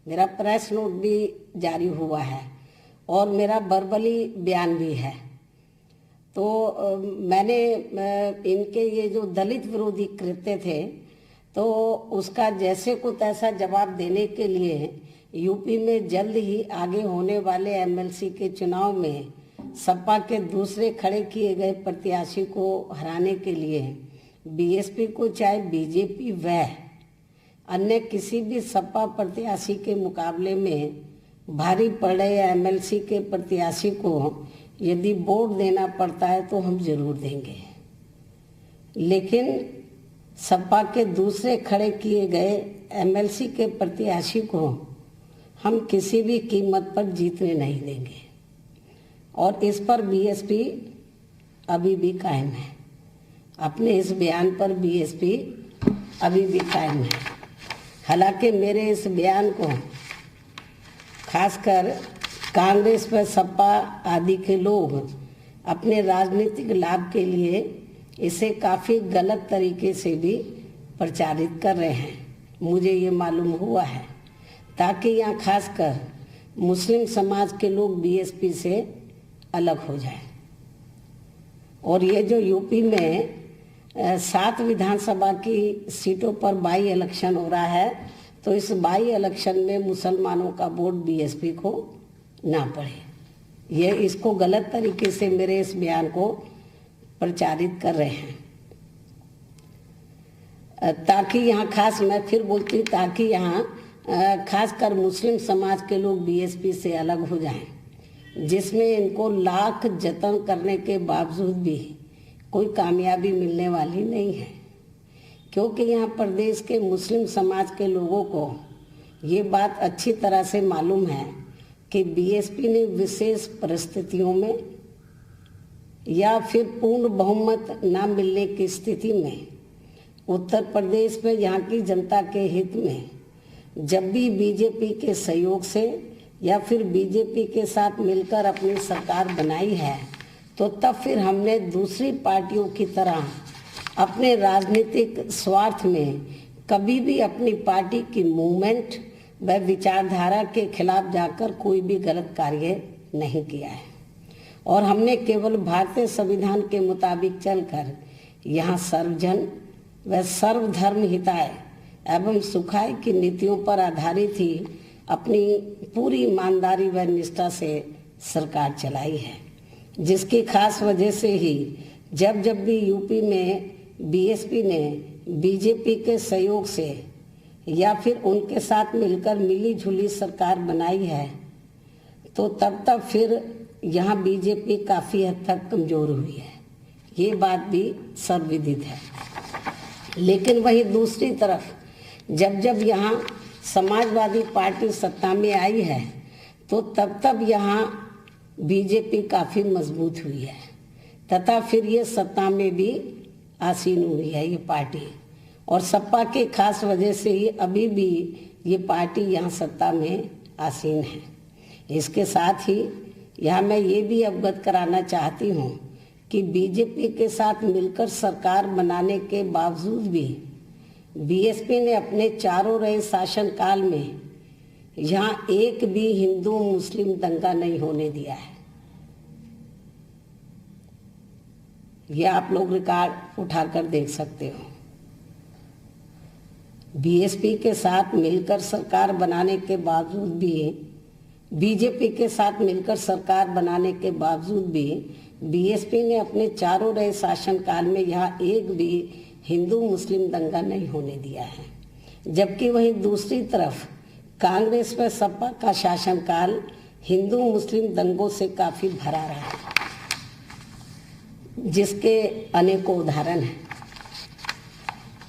मेरा press note भी जारी हुआ है और मेरा वर्बली बयान भी है। तो मैंने इनके ये जो दलित विरोधी कृत्य थे तो उसका जैसे को तैसा जवाब देने के लिए यूपी में जल्द ही आगे होने वाले एमएलसी के चुनाव में सपा के दूसरे खड़े किए गए प्रत्याशी को हराने के लिए बीएसपी को चाहे बीजेपी व अन्य किसी भी सपा प्रत्याशी के मुकाबले में भारी पड़ रहे एमएलसी के प्रत्याशी को यदि वोट देना पड़ता है तो हम जरूर देंगे, लेकिन सपा के दूसरे खड़े किए गए एमएलसी के प्रत्याशी को हम किसी भी कीमत पर जीतने नहीं देंगे और इस पर बीएसपी अभी भी कायम है। अपने इस बयान पर बीएसपी अभी भी कायम है। हालांकि मेरे इस बयान को खासकर कांग्रेस व सपा आदि के लोग अपने राजनीतिक लाभ के लिए इसे काफ़ी गलत तरीके से भी प्रचारित कर रहे हैं, मुझे ये मालूम हुआ है, ताकि यहाँ खासकर मुस्लिम समाज के लोग बीएसपी से अलग हो जाएं। और ये जो यूपी में 7 विधानसभा की सीटों पर बाई इलेक्शन हो रहा है, तो इस बाई इलेक्शन में मुसलमानों का वोट बीएसपी को ना पड़े, ये इसको गलत तरीके से मेरे इस बयान को प्रचारित कर रहे हैं, ताकि यहाँ खास मैं फिर बोलती ताकि यहाँ खासकर मुस्लिम समाज के लोग बीएसपी से अलग हो जाएं, जिसमें इनको लाख जतन करने के बावजूद भी कोई कामयाबी मिलने वाली नहीं है, क्योंकि यहाँ प्रदेश के मुस्लिम समाज के लोगों को ये बात अच्छी तरह से मालूम है कि बीएसपी ने विशेष परिस्थितियों में या फिर पूर्ण बहुमत न मिलने की स्थिति में उत्तर प्रदेश में यहाँ की जनता के हित में जब भी बीजेपी के सहयोग से या फिर बीजेपी के साथ मिलकर अपनी सरकार बनाई है, तो तब फिर हमने दूसरी पार्टियों की तरह अपने राजनीतिक स्वार्थ में कभी भी अपनी पार्टी की मूवमेंट व विचारधारा के खिलाफ जाकर कोई भी गलत कार्य नहीं किया है और हमने केवल भारतीय संविधान के मुताबिक चलकर यहाँ सर्वजन व सर्वधर्म हिताय एवं सुखाय की नीतियों पर आधारित ही अपनी पूरी ईमानदारी व निष्ठा से सरकार चलाई है, जिसकी खास वजह से ही जब जब भी यूपी में बीएसपी ने बीजेपी के सहयोग से या फिर उनके साथ मिलकर मिली जुली सरकार बनाई है, तो तब तब फिर यहाँ बीजेपी काफ़ी हद तक कमज़ोर हुई है, ये बात भी सर्वविदित है। लेकिन वही दूसरी तरफ जब जब यहाँ समाजवादी पार्टी सत्ता में आई है, तो तब तब यहाँ बीजेपी काफ़ी मजबूत हुई है तथा फिर ये सत्ता में भी आसीन हुई है ये पार्टी, और सपा के खास वजह से ही अभी भी ये पार्टी यहाँ सत्ता में आसीन है। इसके साथ ही यहाँ मैं ये भी अवगत कराना चाहती हूँ कि बीजेपी के साथ मिलकर सरकार बनाने के बावजूद भी बीएसपी ने अपने चारों रहे शासनकाल में यहाँ एक भी हिंदू मुस्लिम दंगा नहीं होने दिया है। यह आप लोग रिकॉर्ड उठाकर देख सकते हो। बीएसपी के साथ मिलकर सरकार बनाने के बावजूद भी बीजेपी के साथ मिलकर सरकार बनाने के बावजूद भी बीएसपी ने अपने चारों रहे शासनकाल में यहाँ एक भी हिंदू मुस्लिम दंगा नहीं होने दिया है, जबकि वहीं दूसरी तरफ कांग्रेस व सपा का शासनकाल हिंदू मुस्लिम दंगों से काफ़ी भरा रहा है, जिसके अनेकों उदाहरण हैं,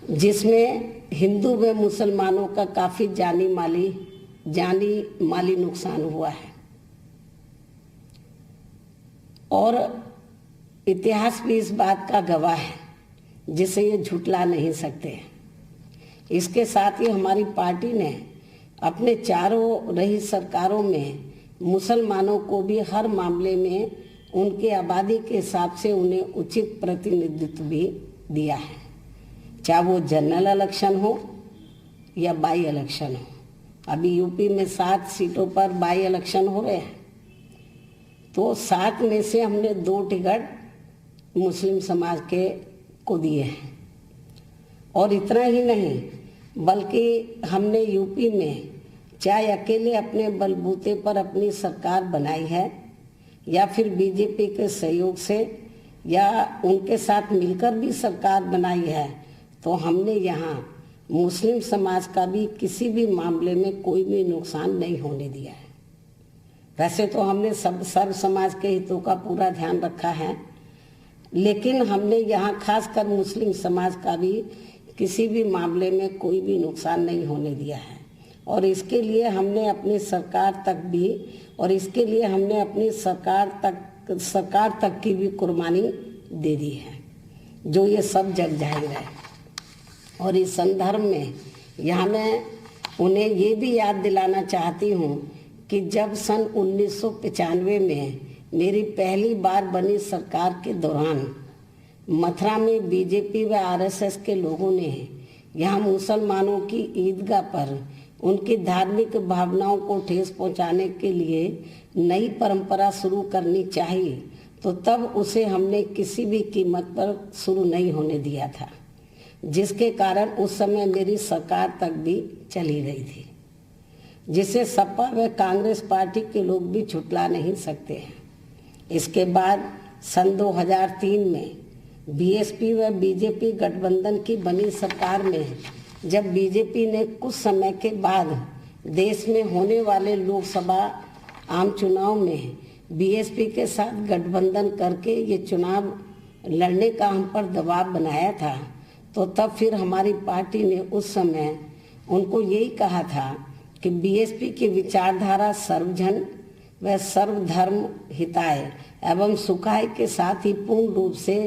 जिसमें हिंदू व मुसलमानों का काफ़ी जानी माली नुकसान हुआ है और इतिहास भी इस बात का गवाह है, जिसे ये झुटला नहीं सकते। इसके साथ ही हमारी पार्टी ने अपने चारों रही सरकारों में मुसलमानों को भी हर मामले में उनकी आबादी के हिसाब से उन्हें उचित प्रतिनिधित्व भी दिया है, चाहे वो जनरल इलेक्शन हो या बाई इलेक्शन हो। अभी यूपी में 7 सीटों पर बाई इलेक्शन हो रहे हैं, तो 7 में से हमने 2 टिकट मुस्लिम समाज के को दिए हैं। और इतना ही नहीं, बल्कि हमने यूपी में चाहे अकेले अपने बलबूते पर अपनी सरकार बनाई है या फिर बीजेपी के सहयोग से या उनके साथ मिलकर भी सरकार बनाई है, तो हमने यहाँ मुस्लिम समाज का भी किसी भी मामले में कोई भी नुकसान नहीं होने दिया है। वैसे तो हमने सर्व समाज के हितों का पूरा ध्यान रखा है, लेकिन हमने यहाँ खासकर मुस्लिम समाज का भी किसी भी मामले में कोई भी नुकसान नहीं होने दिया है। और इसके लिए हमने अपनी सरकार तक की भी कुर्बानी दे दी है, जो ये सब जग जाहिर है। और इस संदर्भ में यहाँ मैं उन्हें ये भी याद दिलाना चाहती हूँ कि जब सन 1995 में मेरी पहली बार बनी सरकार के दौरान मथुरा में बीजेपी व आरएसएस के लोगों ने यहाँ मुसलमानों की ईदगाह पर उनकी धार्मिक भावनाओं को ठेस पहुँचाने के लिए नई परंपरा शुरू करनी चाहिए, तो तब उसे हमने किसी भी कीमत पर शुरू नहीं होने दिया था, जिसके कारण उस समय मेरी सरकार तक भी चली रही थी, जिसे सपा व कांग्रेस पार्टी के लोग भी छुटला नहीं सकते हैं। इसके बाद सन 2003 में बीएसपी व बीजेपी गठबंधन की बनी सरकार में जब बीजेपी ने कुछ समय के बाद देश में होने वाले लोकसभा आम चुनाव में बीएसपी के साथ गठबंधन करके ये चुनाव लड़ने का हम पर दबाव बनाया था, तो तब फिर हमारी पार्टी ने उस समय उनको यही कहा था कि बीएसपी की विचारधारा सर्वजन व सर्वधर्म हिताय एवं सुखाय के साथ ही पूर्ण रूप से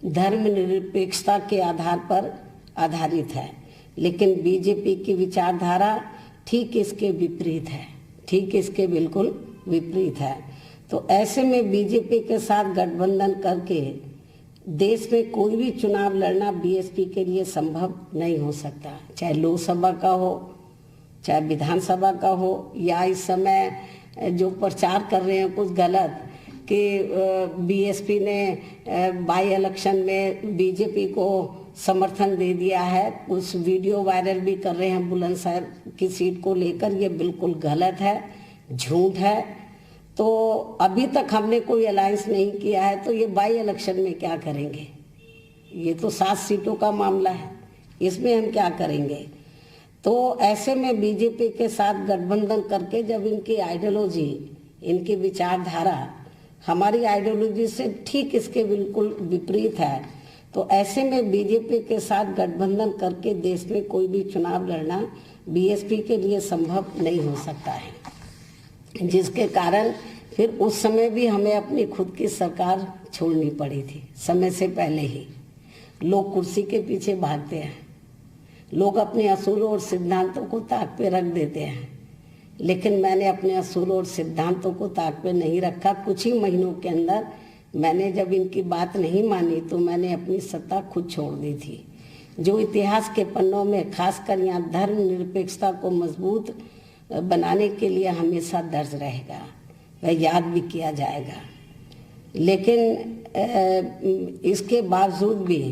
धर्मनिरपेक्षता के आधार पर आधारित है, लेकिन बीजेपी की विचारधारा ठीक इसके विपरीत है, ठीक इसके बिल्कुल विपरीत है। तो ऐसे में बीजेपी के साथ गठबंधन करके देश में कोई भी चुनाव लड़ना बीएसपी के लिए संभव नहीं हो सकता, चाहे लोकसभा का हो चाहे विधानसभा का हो, या इस समय जो प्रचार कर रहे हैं कुछ गलत कि बीएसपी ने बाई इलेक्शन में बीजेपी को समर्थन दे दिया है, कुछ वीडियो वायरल भी कर रहे हैं बुलंदशहर की सीट को लेकर, ये बिल्कुल गलत है, झूठ है। तो अभी तक हमने कोई अलायंस नहीं किया है, तो ये बाई इलेक्शन में क्या करेंगे? ये तो 7 सीटों का मामला है, इसमें हम क्या करेंगे? तो ऐसे में बीजेपी के साथ गठबंधन करके जब इनकी आइडियोलॉजी, इनकी विचारधारा हमारी आइडियोलॉजी से ठीक इसके बिल्कुल विपरीत है, तो ऐसे में बीजेपी के साथ गठबंधन करके देश में कोई भी चुनाव लड़ना बीएसपी के लिए संभव नहीं हो सकता है, जिसके कारण फिर उस समय भी हमें अपनी खुद की सरकार छोड़नी पड़ी थी। समय से पहले ही लोग कुर्सी के पीछे भागते हैं, लोग अपने असूलों और सिद्धांतों को ताक पे रख देते हैं, लेकिन मैंने अपने असूलों और सिद्धांतों को ताक पे नहीं रखा। कुछ ही महीनों के अंदर मैंने जब इनकी बात नहीं मानी तो मैंने अपनी सत्ता खुद छोड़ दी थी, जो इतिहास के पन्नों में खासकर यहाँ धर्मनिरपेक्षता को मजबूत बनाने के लिए हमेशा दर्ज रहेगा, वह याद भी किया जाएगा। लेकिन इसके बावजूद भी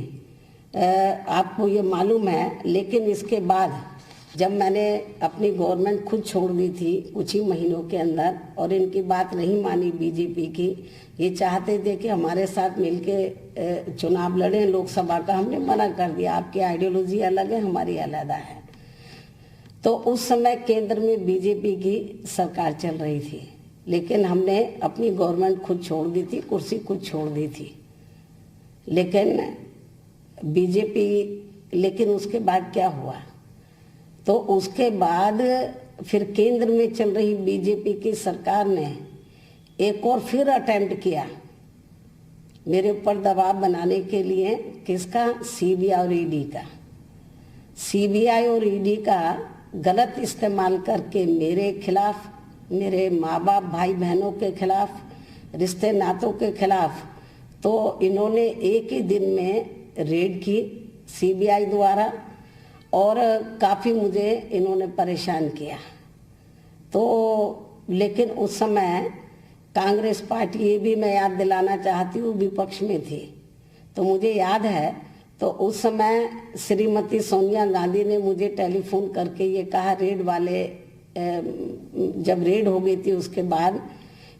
आपको ये मालूम है, लेकिन इसके बाद जब मैंने अपनी गवर्नमेंट खुद छोड़ दी थी कुछ ही महीनों के अंदर और इनकी बात नहीं मानी बीजेपी की, ये चाहते थे कि हमारे साथ मिलके चुनाव लड़ें लोकसभा का, हमने मना कर दिया, आपकी आइडियोलॉजी अलग है, हमारी अलग है। तो उस समय केंद्र में बीजेपी की सरकार चल रही थी, लेकिन हमने अपनी गवर्नमेंट खुद छोड़ दी थी, कुर्सी खुद छोड़ दी थी। लेकिन लेकिन उसके बाद क्या हुआ? तो उसके बाद फिर केंद्र में चल रही बीजेपी की सरकार ने एक और फिर अटेम्प्ट किया मेरे ऊपर दबाव बनाने के लिए। किसका? सीबीआई और ईडी का। सीबीआई और ईडी का गलत इस्तेमाल करके मेरे खिलाफ, मेरे माँ बाप भाई बहनों के खिलाफ, रिश्ते नातों के खिलाफ, तो इन्होंने एक ही दिन में रेड की सीबीआई द्वारा और काफ़ी मुझे इन्होंने परेशान किया। तो लेकिन उस समय कांग्रेस पार्टी, ये भी मैं याद दिलाना चाहती हूँ, विपक्ष में थी। तो मुझे याद है तो उस समय श्रीमती सोनिया गांधी ने मुझे टेलीफोन करके ये कहा, रेड वाले जब रेड हो गई थी उसके बाद,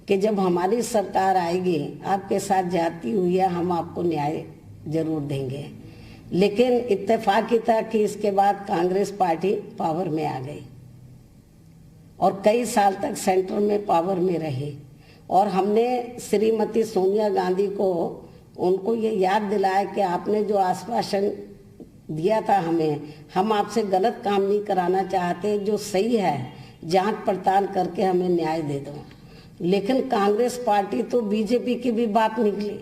कि जब हमारी सरकार आएगी आपके साथ जाती हुई है, हम आपको न्याय जरूर देंगे। लेकिन इत्तेफाक ही था कि इसके बाद कांग्रेस पार्टी पावर में आ गई और कई साल तक सेंटर में पावर में रही। और हमने श्रीमती सोनिया गांधी को, उनको ये याद दिलाया कि आपने जो आश्वासन दिया था हमें, हम आपसे गलत काम नहीं कराना चाहते, जो सही है जांच पड़ताल करके हमें न्याय दे दो। लेकिन कांग्रेस पार्टी तो बीजेपी की भी बात निकली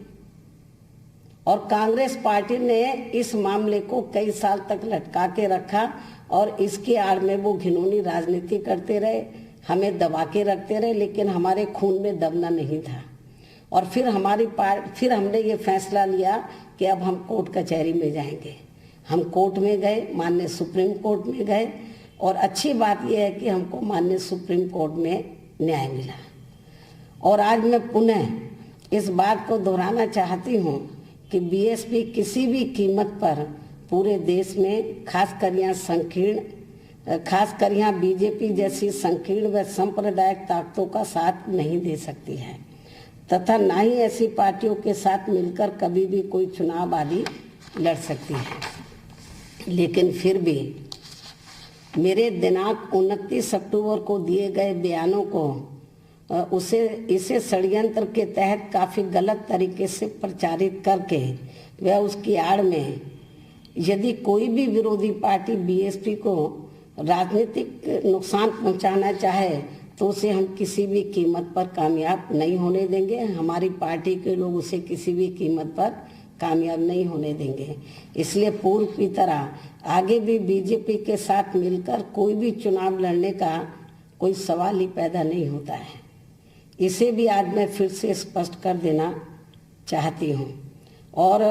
और कांग्रेस पार्टी ने इस मामले को कई साल तक लटका के रखा और इसकी आड़ में वो घिनौनी राजनीति करते रहे, हमें दबा के रखते रहे, लेकिन हमारे खून में दबना नहीं था। और फिर फिर हमने ये फैसला लिया कि अब हम कोर्ट कचहरी में जाएंगे। हम कोर्ट में गए, माननीय सुप्रीम कोर्ट में गए, और अच्छी बात यह है कि हमको माननीय सुप्रीम कोर्ट में न्याय मिला। और आज मैं पुनः इस बात को दोहराना चाहती हूँ कि बीएसपी किसी भी कीमत पर पूरे देश में, खासकर यहाँ बीजेपी जैसी संकीर्ण व सांप्रदायिक ताकतों का साथ नहीं दे सकती है, तथा ना ही ऐसी पार्टियों के साथ मिलकर कभी भी कोई चुनाव आदि लड़ सकती है। लेकिन फिर भी मेरे दिनांक 29 अक्टूबर को दिए गए बयानों को इसे षड्यंत्र के तहत काफ़ी गलत तरीके से प्रचारित करके वह उसकी आड़ में यदि कोई भी विरोधी पार्टी बीएसपी को राजनीतिक नुकसान पहुंचाना चाहे तो उसे हम किसी भी कीमत पर कामयाब नहीं होने देंगे। हमारी पार्टी के लोग उसे किसी भी कीमत पर कामयाब नहीं होने देंगे। इसलिए पूर्व की तरह आगे भी बीजेपी के साथ मिलकर कोई भी चुनाव लड़ने का कोई सवाल ही पैदा नहीं होता है। इसे भी आज मैं फिर से स्पष्ट कर देना चाहती हूँ। और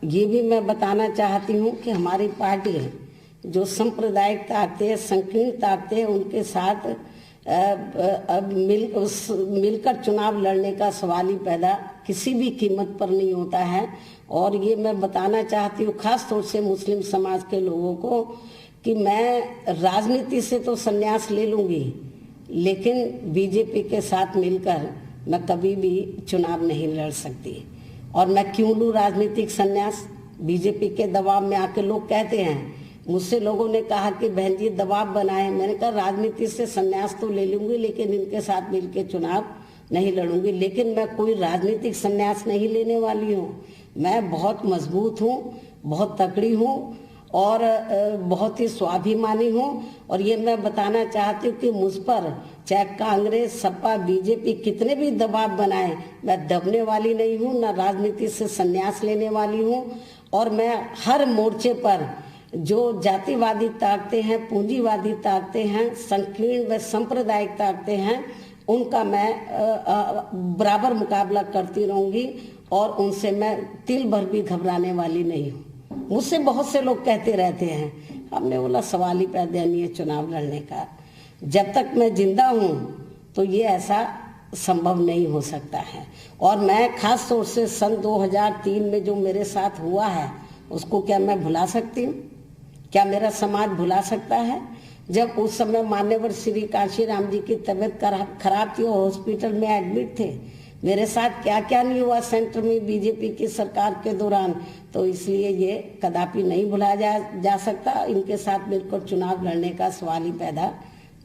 ये भी मैं बताना चाहती हूँ कि हमारी पार्टी जो सांप्रदायिक ताकतें, संकीर्ण ताकतें, उनके साथ मिलकर चुनाव लड़ने का सवाल ही पैदा किसी भी कीमत पर नहीं होता है। और ये मैं बताना चाहती हूँ खास तौर से मुस्लिम समाज के लोगों को कि मैं राजनीति से तो संन्यास ले लूँगी, लेकिन बीजेपी के साथ मिलकर मैं कभी भी चुनाव नहीं लड़ सकती। और मैं क्यों लूँ राजनीतिक संन्यास? बीजेपी के दबाव में आके लोग कहते हैं, मुझसे लोगों ने कहा कि बहन जी दबाव बनाए। मैंने कहा राजनीति से संन्यास तो ले लूँगी, लेकिन इनके साथ मिलकर चुनाव नहीं लड़ूंगी। लेकिन मैं कोई राजनीतिक संन्यास नहीं लेने वाली हूँ। मैं बहुत मजबूत हूँ, बहुत तकड़ी हूँ और बहुत ही स्वाभिमानी हूँ। और ये मैं बताना चाहती हूँ कि मुझ पर चाहे कांग्रेस, सपा, बीजेपी कितने भी दबाव बनाए, मैं दबने वाली नहीं हूँ, ना राजनीति से संन्यास लेने वाली हूँ। और मैं हर मोर्चे पर जो जातिवादी ताकतें हैं, पूंजीवादी ताकतें हैं, संकीर्ण व सांप्रदायिक ताकतें हैं, उनका मैं बराबर मुकाबला करती रहूँगी और उनसे मैं तिल भर भी घबराने वाली नहीं हूँ। मुझसे बहुत से लोग कहते रहते हैं, हमने बोला सवाल ही पैदा नहीं है चुनाव लड़ने का। जब तक मैं जिंदा हूँ तो ये ऐसा संभव नहीं हो सकता है। और मैं खास तौर से सन 2003 में जो मेरे साथ हुआ है उसको क्या मैं भुला सकती हूँ? क्या मेरा समाज भुला सकता है? जब उस समय मान्यवर श्री कांशीराम जी की तबीयत खराब थी और हॉस्पिटल में एडमिट थे, मेरे साथ क्या क्या नहीं हुआ सेंटर में बीजेपी की सरकार के दौरान, तो इसलिए ये कदापि नहीं भुलाया जा सकता। इनके साथ मिलकर चुनाव लड़ने का सवाल ही पैदा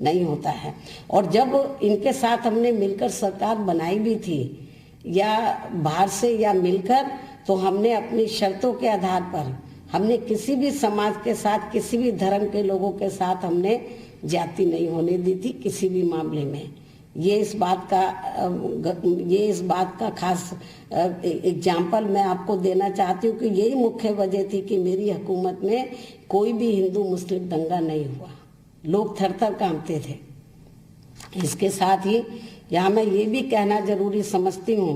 नहीं होता है। और जब इनके साथ हमने मिलकर सरकार बनाई भी थी, या बाहर से या मिलकर, तो हमने अपनी शर्तों के आधार पर हमने किसी भी समाज के साथ, किसी भी धर्म के लोगों के साथ हमने जाति नहीं होने दी थी किसी भी मामले में। ये इस बात का खास एग्जाम्पल मैं आपको देना चाहती हूँ कि यही मुख्य वजह थी कि मेरी हुकूमत में कोई भी हिंदू मुस्लिम दंगा नहीं हुआ। लोग थर-थर कांपते थे। इसके साथ ही यहाँ मैं ये भी कहना जरूरी समझती हूँ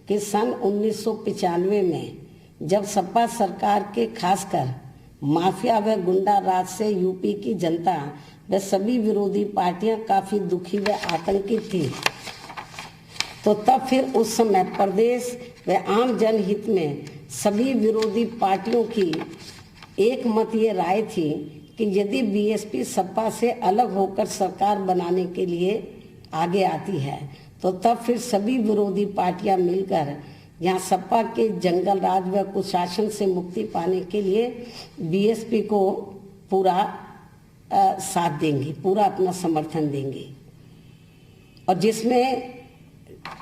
कि सन 1995 में जब सपा सरकार के खासकर माफिया व गुंडा राज से यूपी की जनता व सभी विरोधी पार्टियां काफी दुखी व आतंकित थी। तो तब फिर उस समय प्रदेश व आम जनहित में सभी विरोधी पार्टियों की एक मत ये राय थी कि यदि बीएसपी सपा से अलग होकर सरकार बनाने के लिए आगे आती है तो तब फिर सभी विरोधी पार्टियां मिलकर यहाँ सपा के जंगल राज व कुशासन से मुक्ति पाने के लिए बीएसपी को पूरा साथ देंगी, पूरा अपना समर्थन देंगी। और जिसमें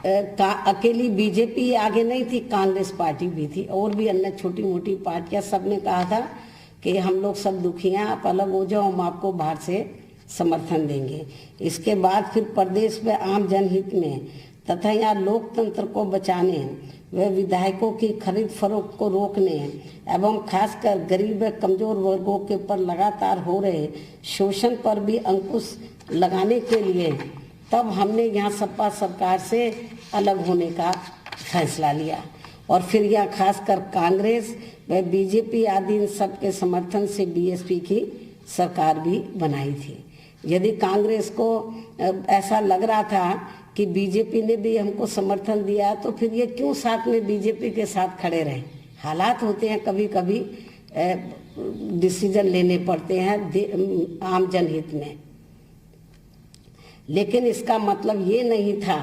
अकेली बीजेपी आगे नहीं थी, कांग्रेस पार्टी भी थी और भी अन्य छोटी मोटी पार्टियां, सबने कहा था कि हम लोग सब दुखी हैं, आप अलग हो जाओ, हम आपको बाहर से समर्थन देंगे। इसके बाद फिर प्रदेश में आम जनहित में तथा यहाँ लोकतंत्र को बचाने व विधायकों की खरीद फरोख्त को रोकने एवं खासकर गरीब व कमजोर वर्गों के ऊपर लगातार हो रहे शोषण पर भी अंकुश लगाने के लिए तब हमने यहाँ सपा सरकार से अलग होने का फैसला लिया। और फिर यहाँ खासकर कांग्रेस व बीजेपी आदि इन सबके समर्थन से बीएसपी की सरकार भी बनाई थी। यदि कांग्रेस को ऐसा लग रहा था कि बीजेपी ने भी हमको समर्थन दिया तो फिर ये क्यों साथ में बीजेपी के साथ खड़े रहे। हालात होते हैं, कभी कभी डिसीजन लेने पड़ते हैं आम जनहित में, लेकिन इसका मतलब ये नहीं था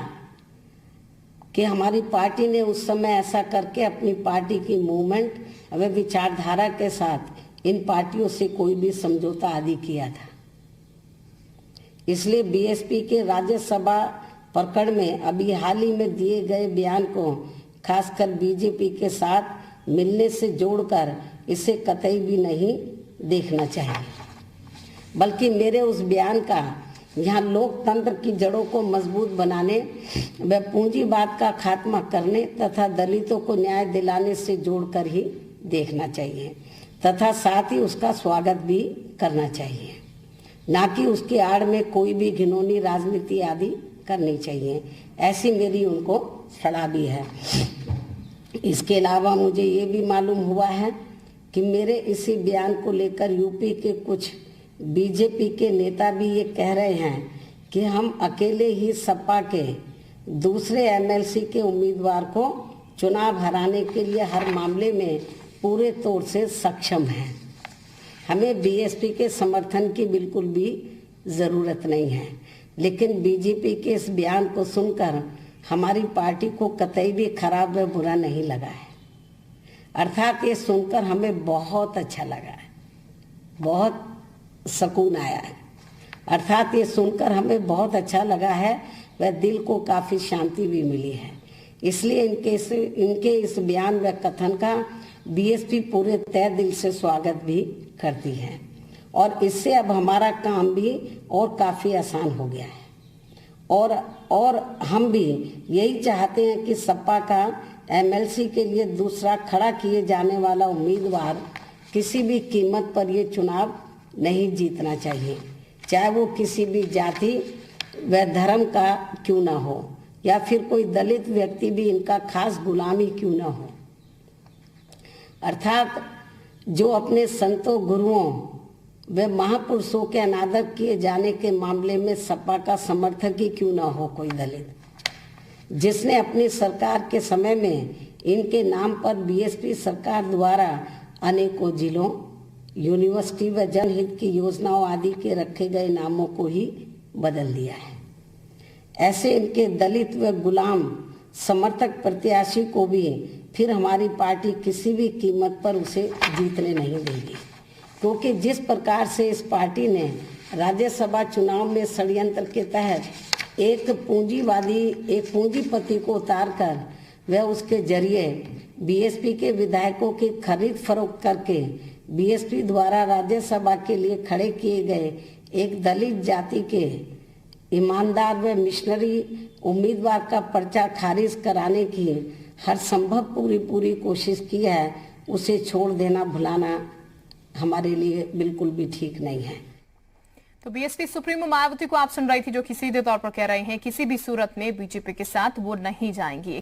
कि हमारी पार्टी ने उस समय ऐसा करके अपनी पार्टी की मूवमेंट व विचारधारा के साथ इन पार्टियों से कोई भी समझौता आदि किया था। इसलिए बीएसपी के राज्यसभा प्रकरण में अभी हाल ही में दिए गए बयान को खासकर बीजेपी के साथ मिलने से जोड़कर इसे कतई भी नहीं देखना चाहिए, बल्कि मेरे उस बयान का यहाँ लोकतंत्र की जड़ों को मजबूत बनाने व पूंजीवाद का खात्मा करने तथा दलितों को न्याय दिलाने से जोड़कर ही देखना चाहिए तथा साथ ही उसका स्वागत भी करना चाहिए, ना कि उसकी आड़ में कोई भी घिनौनी राजनीति आदि करनी चाहिए। ऐसी मेरी उनको सलाह भी है। इसके अलावा मुझे ये भी मालूम हुआ है कि मेरे इसी बयान को लेकर यूपी के कुछ बीजेपी के नेता भी ये कह रहे हैं कि हम अकेले ही सपा के दूसरे एमएलसी के उम्मीदवार को चुनाव हराने के लिए हर मामले में पूरे तौर से सक्षम हैं। हमें बीएसपी के समर्थन की बिल्कुल भी ज़रूरत नहीं है, लेकिन बीजेपी के इस बयान को सुनकर हमारी पार्टी को कतई भी खराब व बुरा नहीं लगा है। अर्थात ये सुनकर हमें बहुत अच्छा लगा है, बहुत सुकून आया है। अर्थात ये सुनकर हमें बहुत अच्छा लगा है व दिल को काफ़ी शांति भी मिली है। इसलिए इनके इस बयान व कथन का बीएसपी पूरे तय दिल से स्वागत भी करती है और इससे अब हमारा काम भी और काफ़ी आसान हो गया है। और हम भी यही चाहते हैं कि सपा का एमएलसी के लिए दूसरा खड़ा किए जाने वाला उम्मीदवार किसी भी कीमत पर ये चुनाव नहीं जीतना चाहिए, चाहे वो किसी भी जाति व धर्म का क्यों ना हो या फिर कोई दलित व्यक्ति भी इनका खास गुलामी क्यों ना हो। अर्थात जो अपने संतों, गुरुओं व महापुरुषों के अनादर किए जाने के मामले में सपा का समर्थक ही क्यों ना हो कोई दलित, जिसने अपनी सरकार के समय में इनके नाम पर बीएसपी सरकार द्वारा अनेकों जिलों, यूनिवर्सिटी व जनहित की योजनाओं आदि के रखे गए नामों को ही बदल दिया है। ऐसे इनके दलित व गुलाम समर्थक प्रत्याशी को भी फिर हमारी पार्टी किसी भी कीमत पर उसे जीतने नहीं देगी, क्योंकि जिस प्रकार से इस पार्टी ने राज्यसभा चुनाव में षड्यंत्र के तहत एक पूंजीपति को उतारकर वह उसके जरिए बीएसपी के विधायकों की खरीद फरोख्त करके बीएसपी द्वारा राज्यसभा के लिए खड़े किए गए एक दलित जाति के ईमानदार व मिशनरी उम्मीदवार का पर्चा खारिज कराने की हर संभव पूरी कोशिश की है, उसे छोड़ देना, भुलाना हमारे लिए बिल्कुल भी ठीक नहीं है। तो बीएसपी सुप्रीमो मायावती को आप सुन रही थी, जो कि सीधे तौर पर कह रहे हैं किसी भी सूरत में बीजेपी के साथ वो नहीं जाएंगी।